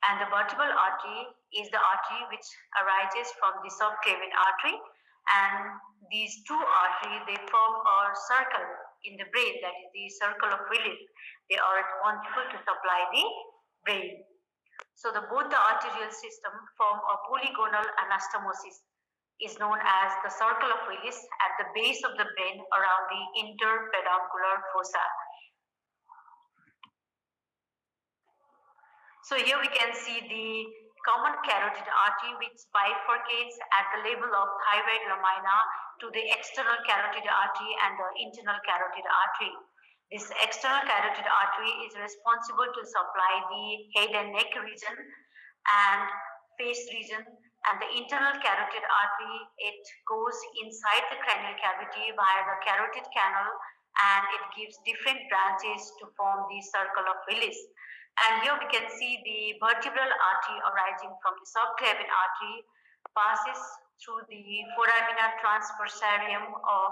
And the vertebral artery is the artery which arises from the subclavian artery, and these two arteries, they form a circle in the brain, that is the circle of Willis. They are responsible to supply the brain. So both the arterial system form a polygonal anastomosis, is known as the circle of Willis at the base of the brain around the interpeduncular fossa. So here we can see the common carotid artery which bifurcates at the level of thyroid lamina to the external carotid artery and the internal carotid artery. This external carotid artery is responsible to supply the head and neck region and face region, and the internal carotid artery, it goes inside the cranial cavity via the carotid canal, and it gives different branches to form the circle of Willis. And here we can see the vertebral artery arising from the subclavian artery passes through the foramina transversarium of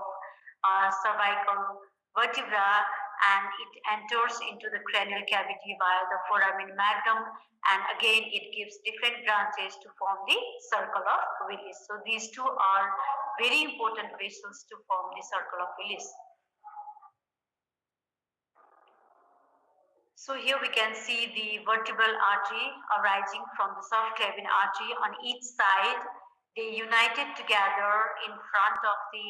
cervical vertebra, and it enters into the cranial cavity via the foramen magnum, and again it gives different branches to form the circle of Willis. So these two are very important vessels to form the circle of Willis. So here we can see the vertebral artery arising from the subclavian artery on each side. They united together in front of the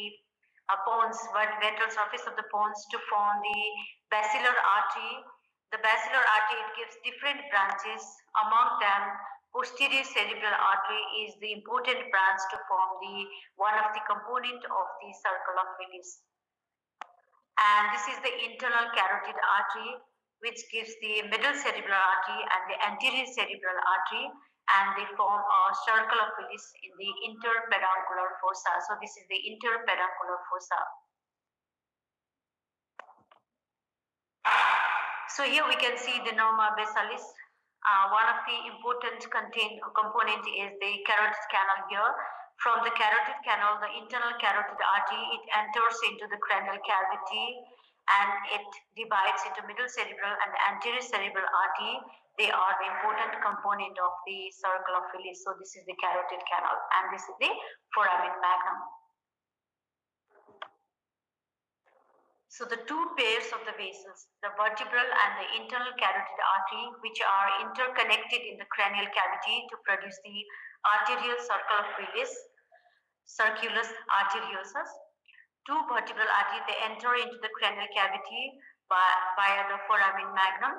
pons, ventral surface of the pons, to form the basilar artery. The basilar artery, it gives different branches. Among them, posterior cerebral artery is the important branch to form the one of the component of the circle of Willis. And this is the internal carotid artery, which gives the middle cerebral artery and the anterior cerebral artery, and they form a circle of Willis in the interpeduncular fossa. So this is the interpeduncular fossa. So here we can see the norma basalis. One of the important component is the carotid canal here. From the carotid canal, the internal carotid artery, it enters into the cranial cavity, and it divides into middle cerebral and anterior cerebral artery. They are the important component of the circle of Willis. So this is the carotid canal, and this is the foramen magnum. So the two pairs of the vessels, the vertebral and the internal carotid artery, which are interconnected in the cranial cavity to produce the arterial circle of Willis, circulus arteriosus. Two vertebral arteries, they enter into the cranial cavity via the foramen magnum,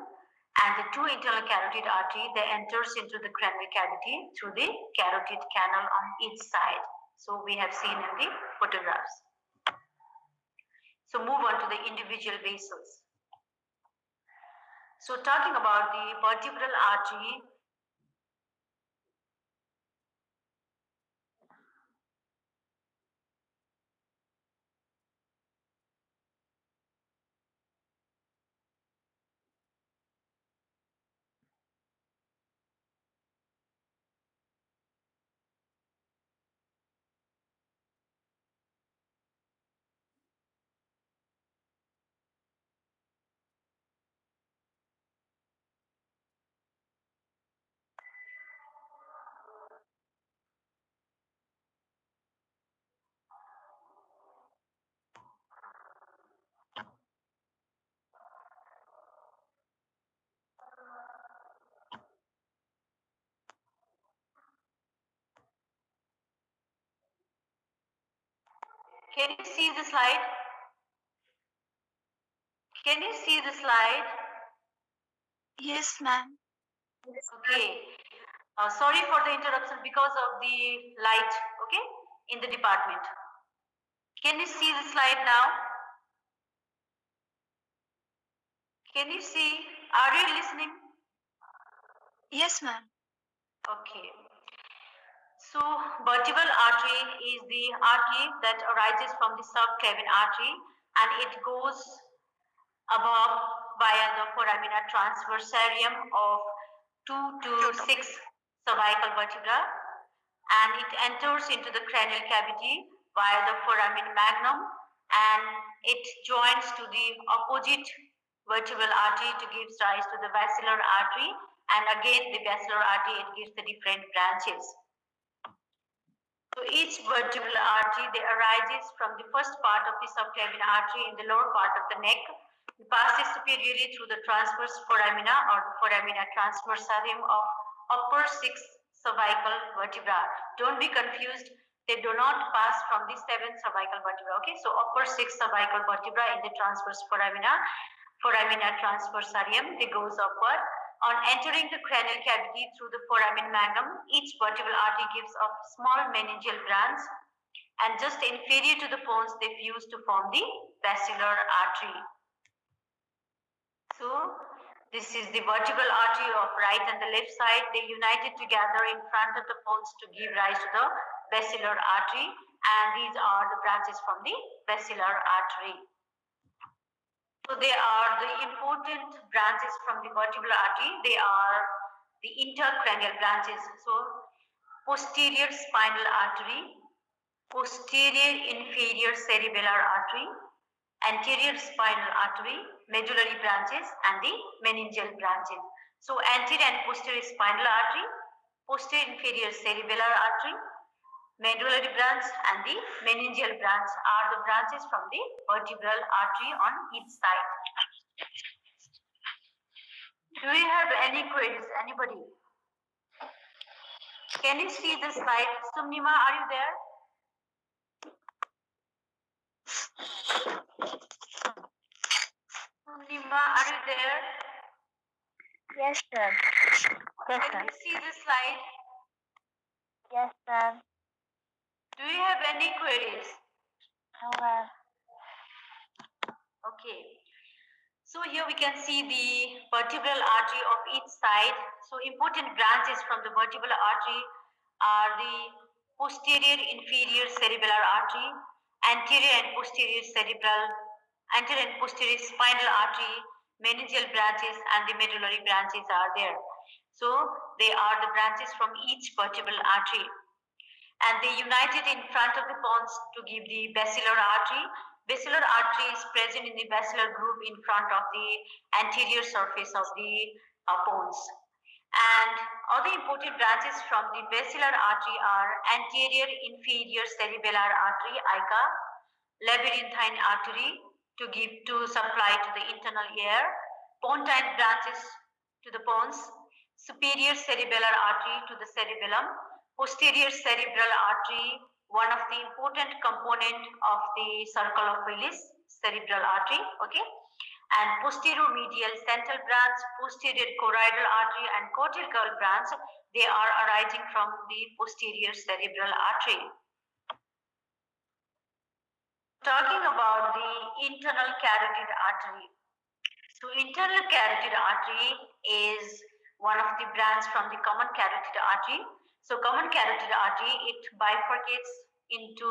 and the two internal carotid artery, they enters into the cranial cavity through the carotid canal on each side. So we have seen in the photographs. So move on to the individual vessels. So talking about the vertebral artery, can you see the slide? Can you see the slide? Yes, ma'am. Okay. Sorry for the interruption because of the light, okay, in the department. Can you see the slide now? Can you see? Are you listening? Yes, ma'am. Okay. So vertebral artery is the artery that arises from the subclavian artery, and it goes above via the foramina transversarium of 2 to 6 cervical vertebra, and it enters into the cranial cavity via the foramen magnum, and it joins to the opposite vertebral artery to give rise to the basilar artery, And again, the basilar artery, it gives the different branches. So each vertebral artery, they arises from the first part of the subclavian artery in the lower part of the neck. It passes superiorly through the transverse foramina or foramina transversarium of upper 6 cervical vertebra. Don't be confused. They do not pass from the 7th cervical vertebra. Okay, so upper 6 cervical vertebra in the transverse foramina transversarium, they goes upward. On entering the cranial cavity through the foramen magnum, each vertebral artery gives a small meningeal branch, and just inferior to the pons, they fuse to form the basilar artery. So, this is the vertebral artery of right and the left side. They united together in front of the pons to give rise to the basilar artery, and these are the branches from the basilar artery. So they are the important branches from the vertebral artery. They are the intercranial branches. So posterior spinal artery, posterior inferior cerebellar artery, anterior spinal artery, medullary branches, and the meningeal branches. So anterior and posterior spinal artery, posterior inferior cerebellar artery, medullary branch, and the meningeal branch are the branches from the vertebral artery on each side. Do you have any queries? Anybody? Can you see the slide? Sumnima, are you there? Sumnima, are you there? Yes, ma'am. Yes, Can ma'am. you see the slide? Yes, ma'am. Do you have any queries? No, ma'am. Okay. So here we can see the vertebral artery of each side. So important branches from the vertebral artery are the posterior inferior cerebellar artery, anterior and posterior spinal artery, meningeal branches, and the medullary branches are there. So they are the branches from each vertebral artery, and they united in front of the pons to give the basilar artery. Basilar artery is present in the basilar groove in front of the anterior surface of the pons. And other important branches from the basilar artery are anterior inferior cerebellar artery, AICA, labyrinthine artery to supply to the internal ear, pontine branches to the pons, superior cerebellar artery to the cerebellum, posterior cerebral artery, one of the important component of the circle of Willis, cerebral artery, okay, and posterior medial central branch, posterior choroidal artery, and cortical branch, they are arising from the posterior cerebral artery. Talking about the internal carotid artery. So internal carotid artery is one of the branch from the common carotid artery. So common carotid artery, it bifurcates into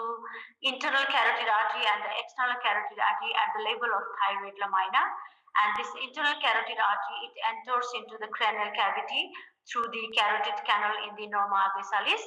internal carotid artery and the external carotid artery at the level of thyroid lamina. And this internal carotid artery, it enters into the cranial cavity through the carotid canal in the norma abyssalis.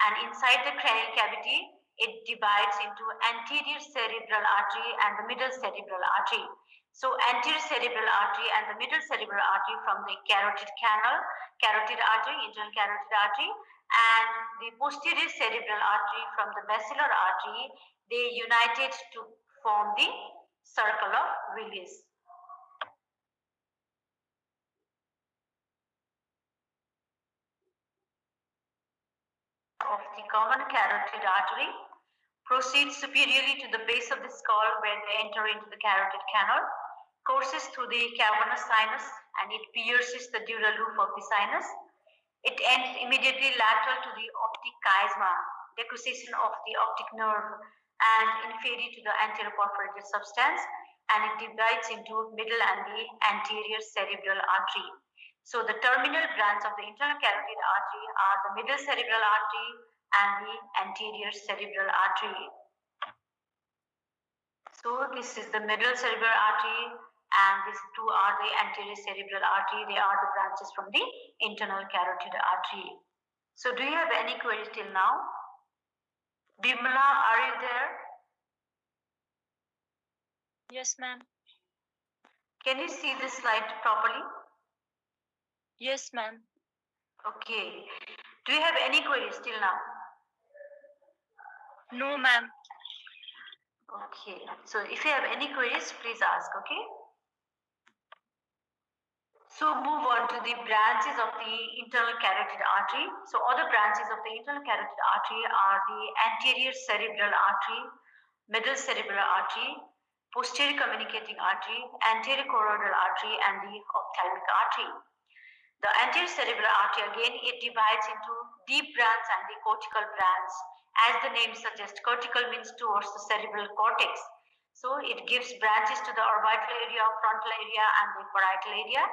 And inside the cranial cavity, it divides into anterior cerebral artery and the middle cerebral artery. So anterior cerebral artery and the middle cerebral artery from the carotid canal, carotid artery, internal carotid artery, and the posterior cerebral artery from the basilar artery, they united to form the circle of Willis. Of the common carotid artery proceeds superiorly to the base of the skull where they enter into the carotid canal, courses through the cavernous sinus, and it pierces the dural roof of the sinus. It ends immediately lateral to the optic chiasma, decussation of the optic nerve, and inferior to the anterior perforated substance, and it divides into middle and the anterior cerebral artery. So the terminal branch of the internal carotid artery are the middle cerebral artery and the anterior cerebral artery. So this is the middle cerebral artery and these two are the anterior cerebral artery. They are the branches from the internal carotid artery. So do you have any queries till now? Bimla, are you there? Yes, ma'am. Can you see this slide properly? Yes, ma'am. Okay. Do you have any queries till now? No, ma'am. Okay. So if you have any queries, please ask, okay? So move on to the branches of the internal carotid artery. So other branches of the internal carotid artery are the anterior cerebral artery, middle cerebral artery, posterior communicating artery, anterior choroidal artery, and the ophthalmic artery. The anterior cerebral artery again, it divides into deep branch and the cortical branch. As the name suggests, cortical means towards the cerebral cortex. So it gives branches to the orbital area, frontal area, and the parietal area,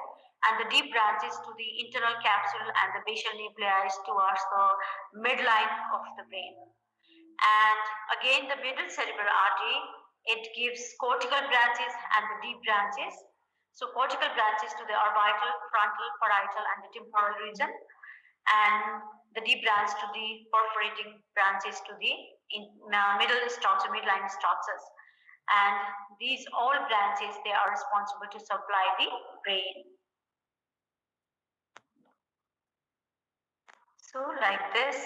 and the deep branches to the internal capsule and the basal nuclei towards the midline of the brain. And again, the middle cerebral artery, it gives cortical branches and the deep branches. So cortical branches to the orbital, frontal, parietal, and the temporal region, and the deep branch to the perforating branches to the middle structure, midline structures. And these all branches, they are responsible to supply the brain. So like this,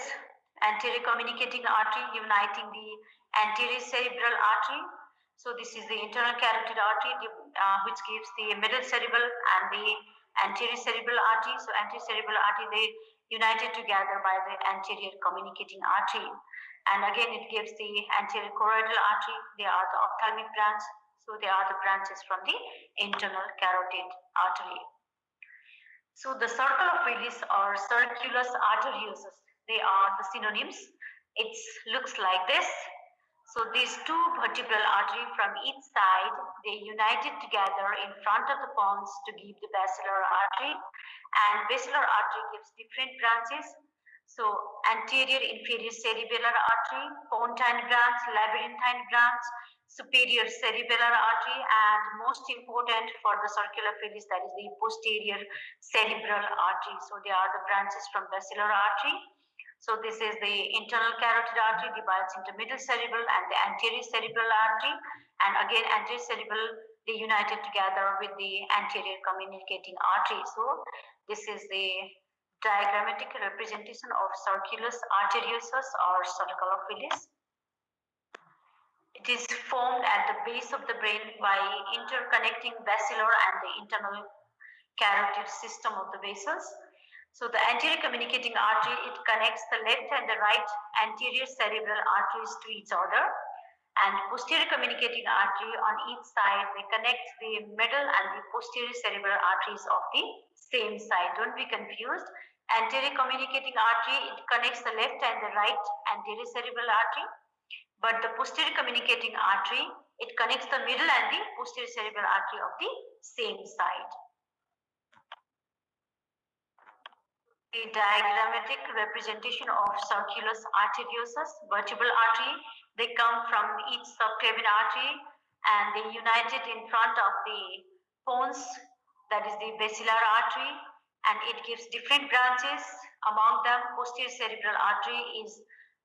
anterior communicating artery uniting the anterior cerebral artery. So this is the internal carotid artery which gives the middle cerebral and the anterior cerebral artery. So anterior cerebral artery, they united together by the anterior communicating artery. And again it gives the anterior choroidal artery. They are the ophthalmic branch. So they are the branches from the internal carotid artery. So the circle of Willis or circulus arteriosus, they are the synonyms. It looks like this. So these two vertebral arteries from each side, they united together in front of the pons to give the basilar artery, and basilar artery gives different branches. So anterior inferior cerebellar artery, pontine branch, labyrinthine branch, superior cerebellar artery, and most important for the circular Willis, that is the posterior cerebral artery. So they are the branches from basilar artery. So this is the internal carotid artery divides into middle cerebral and the anterior cerebral artery, and again anterior cerebral, they united together with the anterior communicating artery. So this is the diagrammatic representation of circulus arteriosus or circle of Willis. It is formed at the base of the brain by interconnecting basilar and the internal carotid system of the vessels. So the anterior communicating artery, it connects the left and the right anterior cerebral arteries to each other, and posterior communicating artery on each side, they connect the middle and the posterior cerebral arteries of the same side. Don't be confused. Anterior communicating artery, it connects the left and the right anterior cerebral artery, but the posterior communicating artery, it connects the middle and the posterior cerebral artery of the same side. The diagrammatic representation of circulus arteriosus, vertebral artery, they come from each subclavian artery and they united in front of the pons, that is the basilar artery, and it gives different branches. Among them, posterior cerebral artery is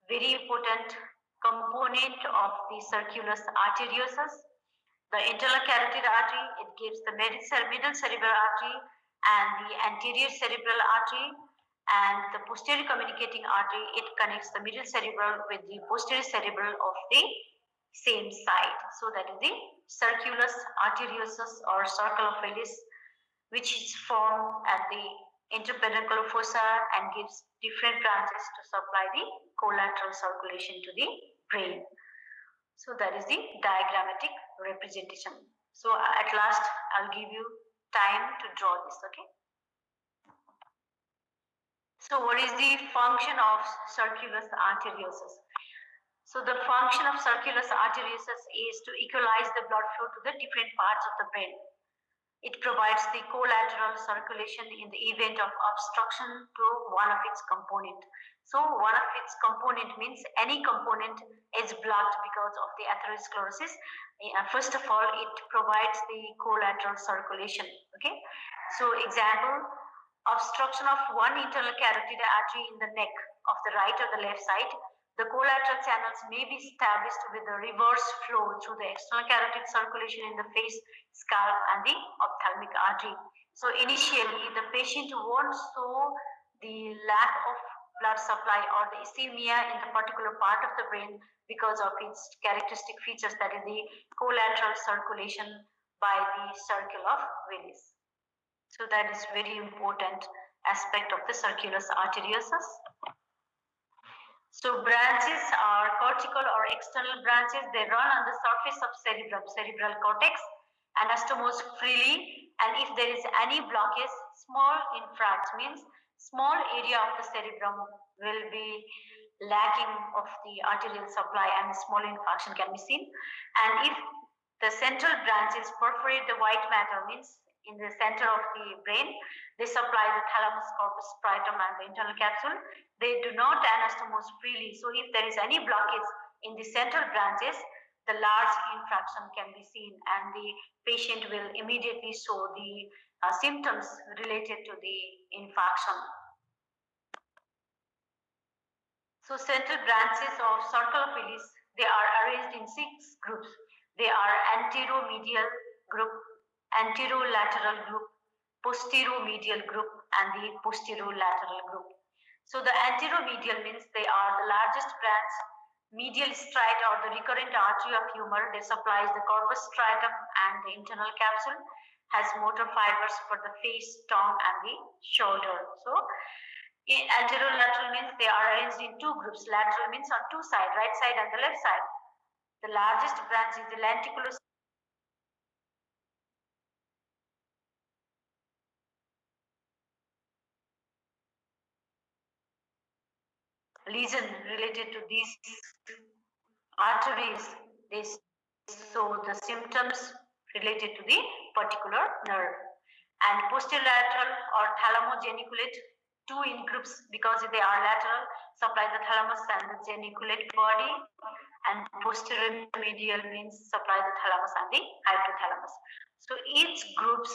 very important component of the circulus arteriosus. The internal carotid artery, it gives the middle cerebral artery and the anterior cerebral artery, and the posterior communicating artery, it connects the middle cerebral with the posterior cerebral of the same side. So that is the circulus arteriosus or circle of Willis, which is formed at the interpeduncular fossa and gives different branches to supply the collateral circulation to the brain. So that is the diagrammatic representation. So at last, I'll give you time to draw this, okay? So what is the function of circulus arteriosus? So the function of circulus arteriosus is to equalize the blood flow to the different parts of the brain. It provides the collateral circulation in the event of obstruction to one of its component. So one of its component means any component is blocked because of the atherosclerosis. First of all, it provides the collateral circulation. Okay. So example, obstruction of one internal carotid artery in the neck of the right or the left side, the collateral channels may be established with the reverse flow through the external carotid circulation in the face, scalp, and the ophthalmic artery. So initially, the patient won't show the lack of blood supply or the ischemia in the particular part of the brain because of its characteristic features, that is the collateral circulation by the circle of Willis. So that is very important aspect of the circulus arteriosus. So branches are cortical or external branches. They run on the surface of cerebral cortex, anastomose freely. And if there is any blockage, small infarct means small area of the cerebrum will be lacking of the arterial supply and small infarction can be seen. And if the central branches perforate the white matter means in the center of the brain, they supply the thalamus, corpus striatum and the internal capsule. They do not anastomose freely. So if there is any blockage in the central branches, the large infraction can be seen and the patient will immediately show the symptoms related to the infarction. So central branches of circle of Willis, they are arranged in 6 groups. They are anteromedial group, anterolateral group, posteromedial group and the posterolateral group. So the anteromedial means they are the largest branch. Medial striate or the recurrent artery of humor, they supplies the corpus striatum and the internal capsule, has motor fibers for the face, tongue and the shoulder. So anterolateral means they are arranged in 2 groups. Lateral means on 2 sides, right side and the left side. The largest branch is the lenticulus lesion related to these arteries. They show the symptoms related to the particular nerve. And posterolateral or thalamo-geniculate, 2 in groups because they are lateral, supply the thalamus and the geniculate body, and posteromedial means supply the thalamus and the hypothalamus. So each groups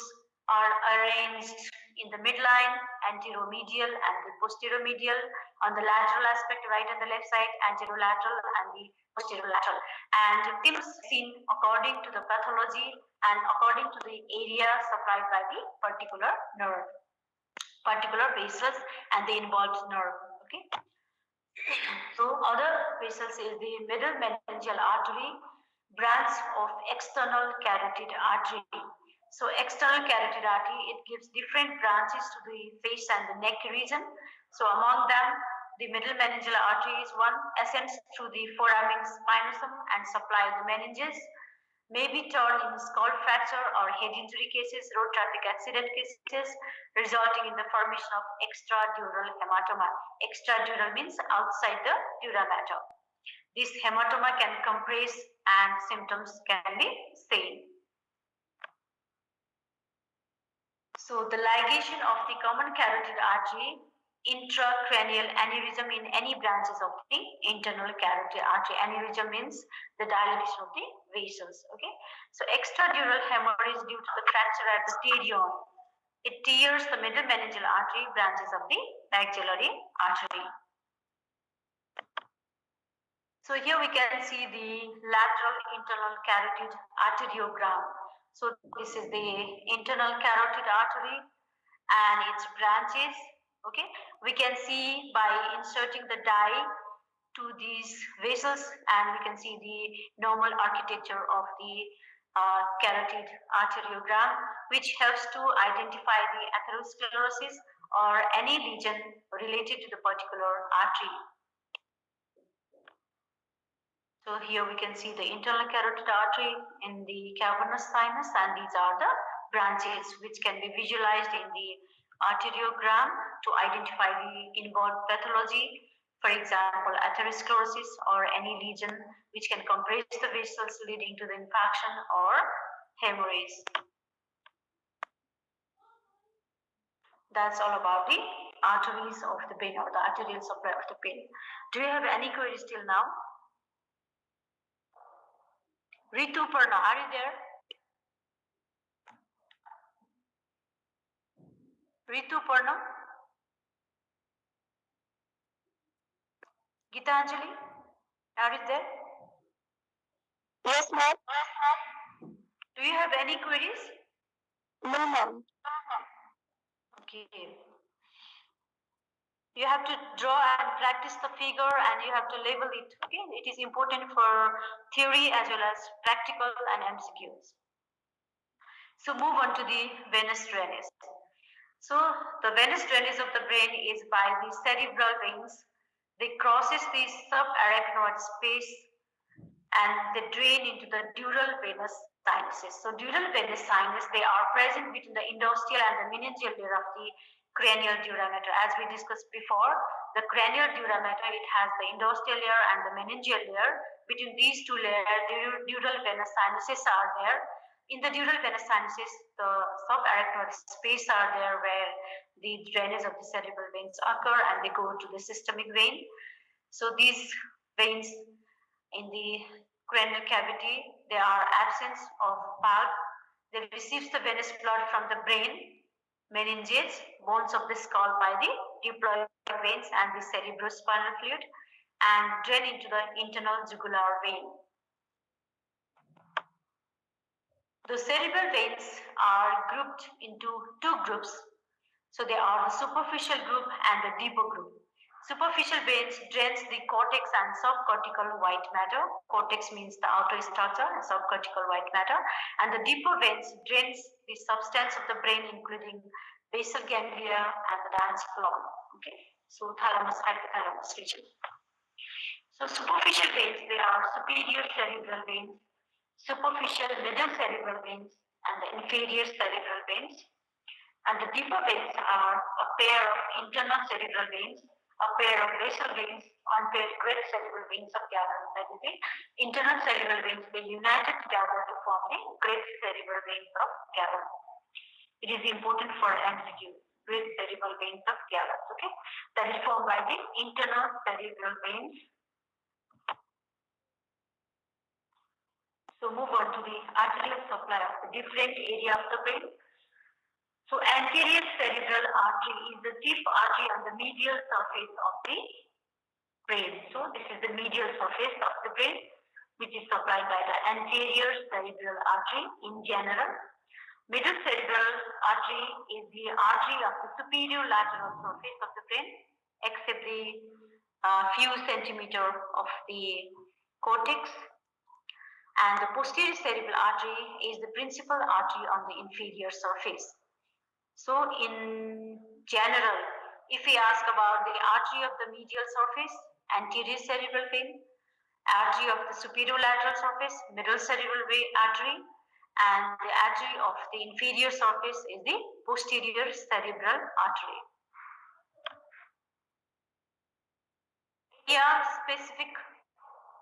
are arranged in the midline, anteromedial and the posteromedial, on the lateral aspect, right and the left side, anterolateral and the posterolateral. And symptoms seen according to the pathology and according to the area supplied by the particular nerve, particular vessels and the involved nerve. Okay. So other vessels is the middle meningeal artery, branch of external carotid artery. So external carotid artery, it gives different branches to the face and the neck region. So among them, the middle meningeal artery is one, ascends through the foramen spinosum and supply the meninges, may be torn in skull fracture or head injury cases, road traffic accident cases, resulting in the formation of extradural hematoma. Extradural means outside the dura mater. This hematoma can compress and symptoms can be seen. So the ligation of the common carotid artery, intracranial aneurysm in any branches of the internal carotid artery. Aneurysm means the dilatation of the vessels. Okay. So extradural hemorrhage due to the fracture at the pterion. It tears the middle meningeal artery branches of the maxillary artery. So here we can see the lateral internal carotid arteriogram. So this is the internal carotid artery and its branches. Okay, we can see by inserting the dye to these vessels and we can see the normal architecture of the carotid arteriogram, which helps to identify the atherosclerosis or any lesion related to the particular artery. So here we can see the internal carotid artery in the cavernous sinus and these are the branches which can be visualized in the arteriogram to identify the involved pathology, for example atherosclerosis or any lesion which can compress the vessels leading to the infarction or hemorrhage. That's all about the arteries of the brain or the arterial supply of the brain. Do you have any queries till now? Ritu Parna, are you there? Ritu Parna? Gitanjali, are you there? Yes, ma'am. Do you have any queries? No, ma'am. Okay. You have to draw and practice the figure and you have to label it. Okay, it is important for theory as well as practical and MCQs. So move on to the venous drainage. So the venous drainage of the brain is by the cerebral veins. They crosses the subarachnoid space and they drain into the dural venous sinuses. So dural venous sinus, they are present between the endosteal and the meningeal layer of the cranial dura mater. As we discussed before, the cranial dura mater, it has the endosteal layer and the meningeal layer. Between these two layers, dural venous sinuses are there. In the dural venous sinuses, the subarachnoid space are there where the drainage of the cerebral veins occur and they go to the systemic vein. So these veins in the cranial cavity, there are absence of pulp. They receives the venous blood from the brain, meninges, bones of the skull by the diploid veins and the cerebrospinal fluid and drain into the internal jugular vein. The cerebral veins are grouped into two groups. So they are the superficial group and the deeper group. Superficial veins drains the cortex and subcortical white matter. Cortex means the outer structure and subcortical white matter. And the deeper veins drains the substance of the brain including basal ganglia and the dancephalon. Okay, so thalamus, hypothalamus region. So superficial veins, they are superior cerebral veins, superficial middle cerebral veins, and the inferior cerebral veins. And the deeper veins are a pair of internal cerebral veins, a pair of basal veins, one pair of great cerebral veins of Gavin. That is the internal cerebral veins, they united together to form the great cerebral veins of Gavin. It is important for MCQ, great cerebral veins of Gavin. Okay, that is formed by the internal cerebral veins. So move on to the arterial supply of the different area of the brain. So anterior cerebral artery is the deep artery on the medial surface of the brain. So this is the medial surface of the brain, which is supplied by the anterior cerebral artery in general. Middle cerebral artery is the artery of the superior lateral surface of the brain, except the few centimeter of the cortex. And the posterior cerebral artery is the principal artery on the inferior surface. So in general, if we ask about the artery of the medial surface, anterior cerebral vein, artery of the superior lateral surface, middle cerebral artery, and the artery of the inferior surface is the posterior cerebral artery. Area specific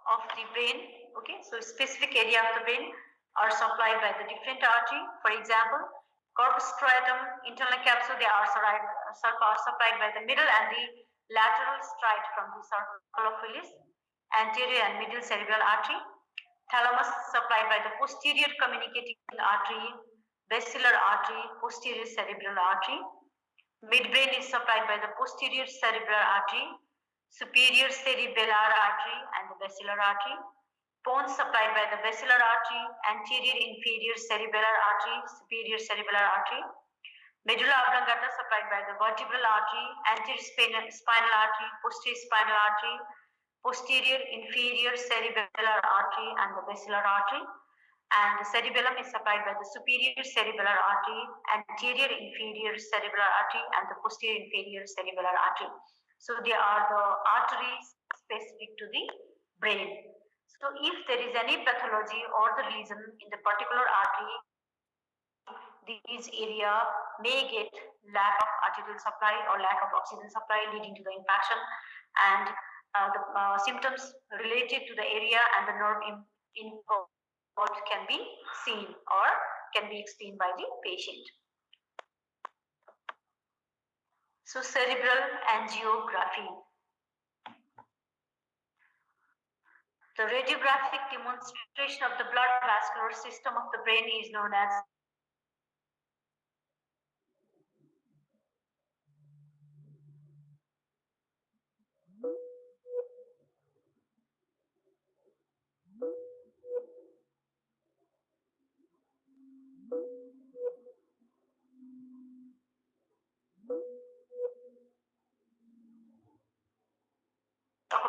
of the brain, okay, so specific area of the brain are supplied by the different artery. For example, corpus striatum, internal capsule, they are supplied by the middle and the lateral striate from the circle of Willis, anterior and middle cerebral artery. Thalamus supplied by the posterior communicating artery, basilar artery, posterior cerebral artery. Midbrain is supplied by the posterior cerebral artery, superior cerebellar artery and the basilar artery. Pons supplied by the basilar artery, anterior inferior cerebellar artery, superior cerebellar artery. Medulla oblongata supplied by the vertebral artery, anterior spinal artery, posterior spinal artery, posterior inferior cerebellar artery and the basilar artery. And the cerebellum is supplied by the superior cerebellar artery, anterior inferior cerebellar artery and the posterior inferior cerebellar artery. So they are the arteries specific to the brain. So if there is any pathology or the lesion in the particular artery, these area may get lack of arterial supply or lack of oxygen supply leading to the infection, and the symptoms related to the area and the nerve involved can be seen or can be explained by the patient. So cerebral angiography. The radiographic demonstration of the blood vascular system of the brain is known as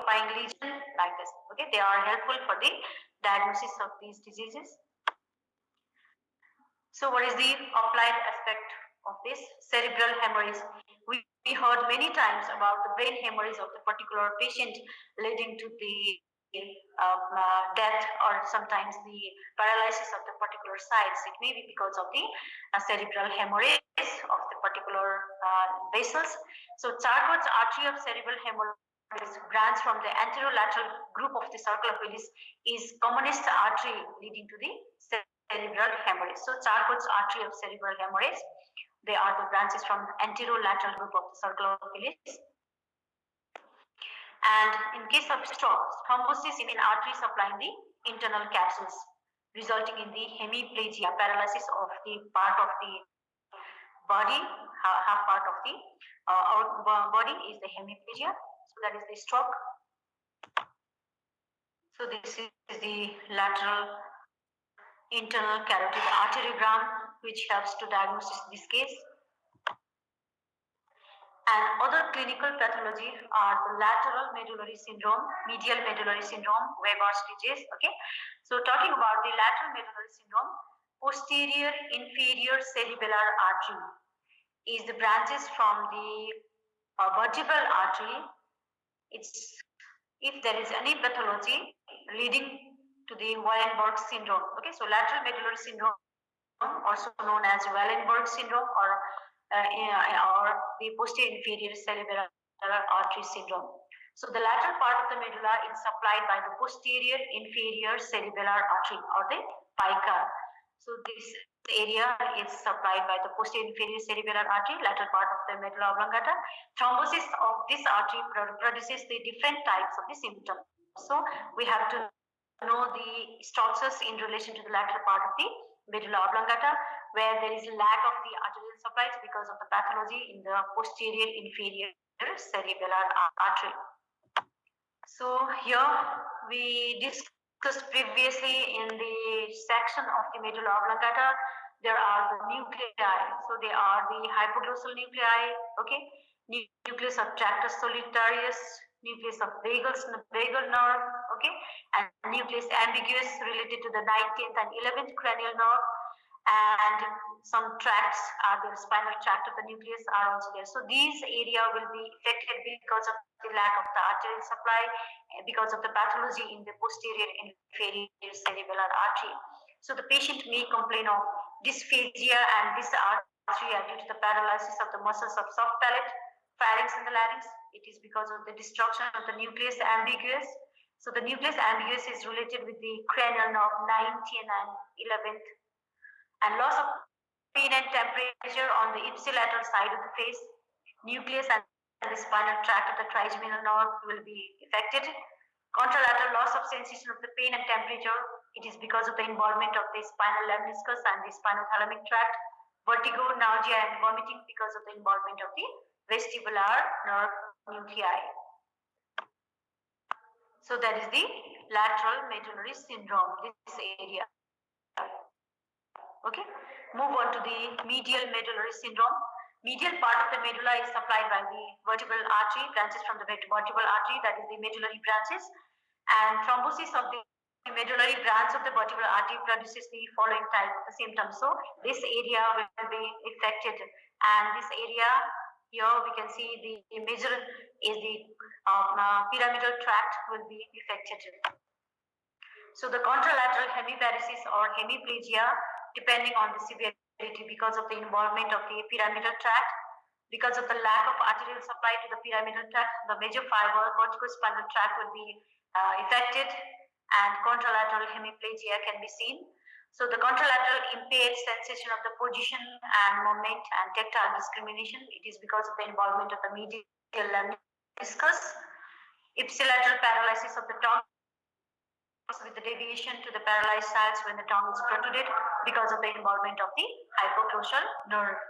occupying lesion like this. Okay, they are helpful for the diagnosis of these diseases. So what is the applied aspect of this cerebral hemorrhage? We heard many times about the brain hemorrhage of the particular patient leading to the death or sometimes the paralysis of the particular sites. It may be because of the cerebral hemorrhage of the particular vessels. So Charcot's artery of cerebral hemorrhage branch from the anterolateral group of the circle of Willis is commonest artery leading to the cerebral hemorrhage. So Charcot's artery of cerebral hemorrhage, they are the branches from anterolateral group of the circle of Willis. And in case of stroke, thrombosis in artery supplying the internal capsules, resulting in the hemiplegia, paralysis of the part of the body, half part of the our body is the hemiplegia. So that is the stroke. So this is the lateral internal carotid arteriogram, which helps to diagnose this case. And other clinical pathology are the lateral medullary syndrome, medial medullary syndrome, Weber's disease. Okay, so talking about the lateral medullary syndrome, posterior inferior cerebellar artery is the branches from the vertebral artery. It's if there is any pathology leading to the Wallenberg syndrome. Okay, so lateral medullary syndrome, also known as Wallenberg syndrome, or the posterior inferior cerebellar artery syndrome. So the lateral part of the medulla is supplied by the posterior inferior cerebellar artery, or the PICA. So this area is supplied by the posterior inferior cerebellar artery, lateral part of the medulla oblongata. Thrombosis of this artery produces the different types of the symptoms. So we have to know the structures in relation to the lateral part of the medulla oblongata, where there is lack of the arterial supplies because of the pathology in the posterior inferior cerebellar artery. So here we discussed previously in the section of the medulla oblongata, there are the nuclei. So they are the hypoglossal nuclei, okay, nucleus of tractus solitarius, nucleus of vagal nerve, okay, and nucleus ambiguous related to the 19th and 11th cranial nerve, and some tracts are there, spinal tract of the nucleus are also there. So these area will be affected because of the lack of the arterial supply, because of the pathology in the posterior inferior cerebellar artery. So the patient may complain of dysphagia and dysarthria due to the paralysis of the muscles of soft palate, pharynx and the larynx. It is because of the destruction of the nucleus ambiguous. So the nucleus ambiguous is related with the cranial nerve 19th and 11th, and loss of pain and temperature on the ipsilateral side of the face. Nucleus and the spinal tract of the trigeminal nerve will be affected. Contralateral loss of sensation of the pain and temperature. It is because of the involvement of the spinal lemniscus and the spinothalamic tract. Vertigo, nausea, and vomiting because of the involvement of the vestibular nerve nuclei. So that is the lateral medullary syndrome, this area. Okay, move on to the medial medullary syndrome. Medial part of the medulla is supplied by the vertebral artery, branches from the vertebral artery, that is the medullary branches, and thrombosis of the medullary branch of the vertebral artery produces the following type of the symptoms. So this area will be affected, and this area here we can see the major is the pyramidal tract will be affected. So the contralateral hemiparesis or hemiplegia, depending on the severity, because of the involvement of the pyramidal tract, because of the lack of arterial supply to the pyramidal tract, the major fiber corticospinal tract will be affected, and contralateral hemiplegia can be seen. So the contralateral impaired sensation of the position and movement and tactile discrimination, it is because of the involvement of the medial lemniscus. Ipsilateral paralysis of the tongue with the deviation to the paralyzed sides when the tongue is protruded because of the involvement of the hypoglossal nerve.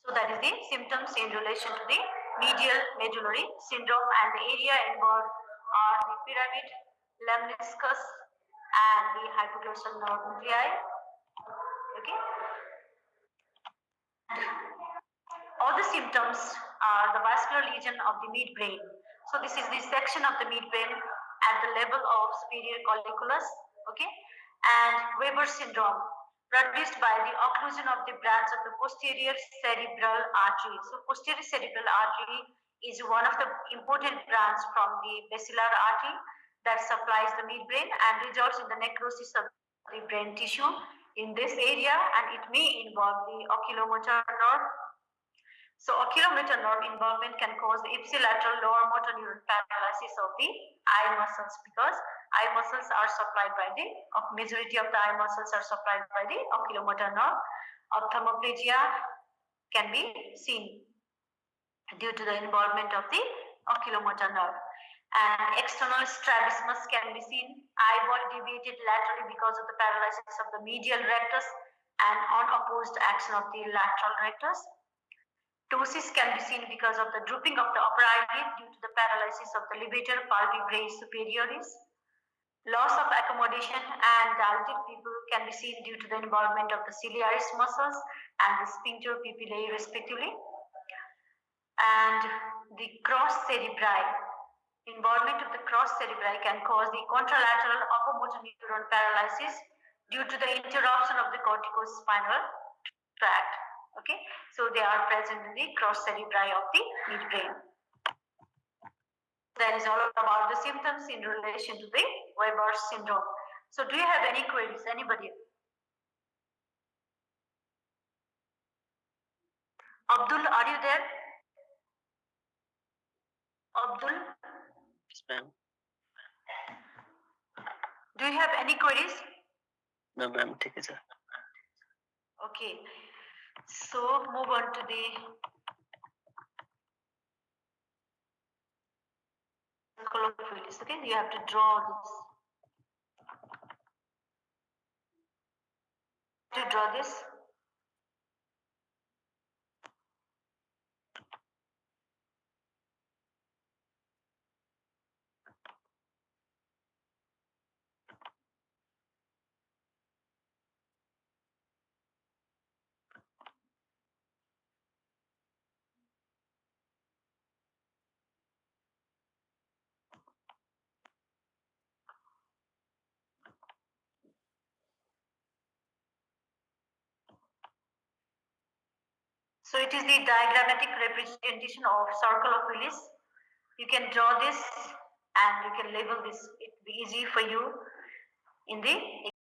So that is the symptoms in relation to the medial medullary syndrome, and the area involved are the pyramid, lemniscus, and the hypoglossal nerve nuclei. Okay. All the symptoms are the vascular lesion of the midbrain. So this is the section of the midbrain at the level of superior colliculus, okay, and Weber syndrome produced by the occlusion of the branch of the posterior cerebral artery. So posterior cerebral artery is one of the important branch from the basilar artery that supplies the midbrain and results in the necrosis of the brain tissue in this area, and it may involve the oculomotor nerve. So oculomotor nerve involvement can cause the ipsilateral lower motor neuron paralysis of the eye muscles, because eye muscles are supplied by the majority of the eye muscles are supplied by the oculomotor nerve. Ophthalmoplegia can be seen due to the involvement of the oculomotor nerve. And external strabismus can be seen, eyeball deviated laterally because of the paralysis of the medial rectus and unopposed action of the lateral rectus. Ptosis can be seen because of the drooping of the upper eyelid due to the paralysis of the levator palpebrae superioris. Loss of accommodation and dilated pupil can be seen due to the involvement of the ciliaris muscles and the sphincter pupillae respectively. And the cross cerebri. Involvement of the cross cerebri can cause the contralateral oculomotor neuron paralysis due to the interruption of the corticospinal tract. Okay, so they are present in the cross cerebri of the midbrain. That is all about the symptoms in relation to the Weber syndrome. So do you have any queries, anybody? Abdul, are you there? Abdul? Yes, ma'am. Do you have any queries? No, ma'am. Take it, sir. Okay, so move on to the circle of Willis. Okay, you have to draw this. To draw this. So it is the diagrammatic representation of circle of Willis. You can draw this and you can label this. It will be easy for you in the